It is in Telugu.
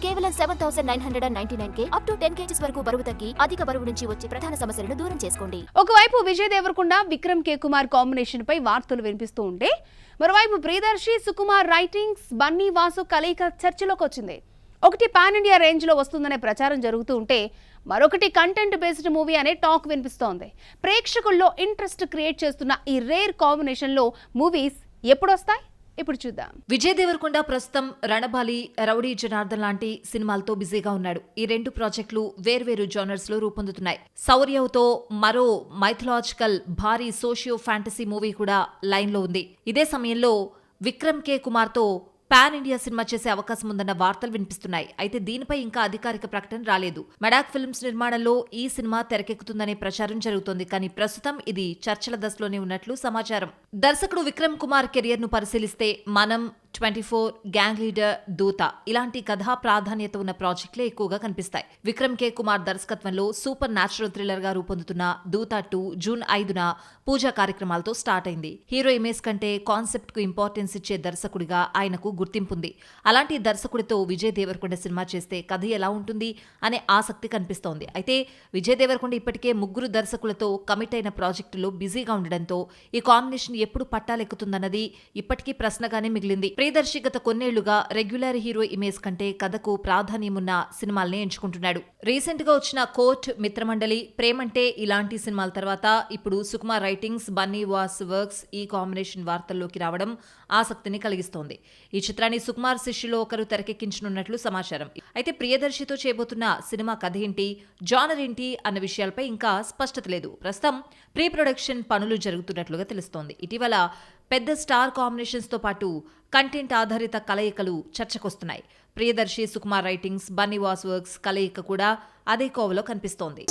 కేవలం 7,999K అప్ టు 10 kgs వరకు బరువు తగ్గి అధిక బరువు నుంచి వచ్చే ప్రధాన సమస్యలను దూరం చేసుకోండి. ఒకవైపు విజయ్ దేవరకొండ విక్రమ్ కే కుమార్ కాంబినేషన్ పై వార్తలు వినిపిస్తూ ఉంటే మరోవైపు ప్రియదర్శి సుకుమార్ రైటింగ్స్ బన్నీ వాసు కలయిక చర్చలోకి వచ్చింది. ఒకటి పాన్ ఇండియా రేంజ్ లో వస్తుందనే ప్రచారం జరుగుతూ ఉంటే మరొకటి కంటెంట్ బేస్డ్ మూవీ అనే టాక్ వినిపిస్తోంది. ప్రేక్షకుల్లో ఇంట్రెస్ట్ క్రియేట్ చేస్తున్న ఈ రేర్ కాంబినేషన్ లో మూవీస్ ఎప్పుడొస్తాయి ఇప్పుడు చూద్దాం. విజయ్ దేవరకొండ ప్రస్తుతం రణబాలి, రౌడీ జనార్దన్ లాంటి సినిమాలతో బిజీగా ఉన్నాడు. ఈ రెండు ప్రాజెక్టులు వేర్వేరు జానర్స్ లో రూపొందుతున్నాయి. శౌర్యవుతో మరో మైథలాజికల్ భారీ సోషియో ఫ్యాంటసీ మూవీ కూడా లైన్ లో ఉంది. ఇదే సమయంలో విక్రమ్ కే కుమార్ తో పాన్ ఇండియా సినిమా చేసే అవకాశం ఉందన్న వార్తలు వినిపిస్తున్నాయి. అయితే దీనిపై ఇంకా అధికారిక ప్రకటన రాలేదు. మెడాక్ ఫిల్మ్స్ నిర్మాణంలో ఈ సినిమా తెరకెక్కుతుందనే ప్రచారం జరుగుతోంది. కానీ ప్రస్తుతం ఇది చర్చల దశలోనే ఉన్నట్లు సమాచారం. దర్శకుడు విక్రమ్ కుమార్ కెరియర్ ను పరిశీలిస్తే మనం 24, గ్యాంగ్ లీడర్, దూత ఇలాంటి కథా ప్రాధాన్యత ఉన్న ప్రాజెక్టులే ఎక్కువగా కనిపిస్తాయి. విక్రమ్ కే కుమార్ దర్శకత్వంలో సూపర్ న్యాచురల్ థ్రిల్లర్ గా రూపొందుతున్న దూత 2 జూన్ 5న పూజా కార్యక్రమాలతో స్టార్ట్ అయింది. హీరో ఇమేజ్ కంటే కాన్సెప్ట్ కు ఇంపార్టెన్స్ ఇచ్చే దర్శకుడిగా ఆయనకు గుర్తింపుంది. అలాంటి దర్శకుడితో విజయ్ దేవరకొండ సినిమా చేస్తే కథ ఎలా ఉంటుంది అనే ఆసక్తి కనిపిస్తోంది. అయితే విజయ్ దేవరకొండ ఇప్పటికే 3 దర్శకులతో కమిట్ అయిన ప్రాజెక్టులో బిజీగా ఉండడంతో ఈ కాంబినేషన్ ఎప్పుడు పట్టాలెక్కుతుందన్నది ఇప్పటికీ ప్రశ్నగానే మిగిలింది. ప్రియదర్శి గత కొన్నేళ్లుగా రెగ్యులర్ హీరో ఇమేజ్ కంటే కథకు ప్రాధాన్యమున్న సినిమాల్ని ఎంచుకుంటున్నాడు. రీసెంట్ గా వచ్చిన కోర్ట్, మిత్రమండలి, ప్రేమంటే ఇలాంటి సినిమాల తర్వాత ఇప్పుడు సుకుమార్ రైటింగ్స్, బన్నీ వాస్ వర్క్స్ ఈ కాంబినేషన్ వార్తల్లోకి రావడం ఆసక్తిని కలిగిస్తోంది. ఈ చిత్రాన్ని సుకుమార్ శిష్యులో ఒకరు తెరకెక్కించనున్నట్లు సమాచారం. అయితే ప్రియదర్శితో చేయబోతున్న సినిమా కథ ఏంటి, జానర్ ఏంటి అన్న విషయాలపై ఇంకా స్పష్టత లేదు. ప్రస్తుతం ప్రీ ప్రొడక్షన్ పనులు జరుగుతున్నట్లుగా తెలుస్తోంది. ఇటీవల పెద్ద స్టార్ కాంబినేషన్స్ తో పాటు కంటెంట్ ఆధారిత కలయికలు చర్చకొస్తున్నాయి. ప్రియదర్శి సుకుమార్ రైటింగ్స్, బన్నీ వాస్ వర్క్స్ కలయిక కూడా అదే కోవలో కనిపిస్తోంది.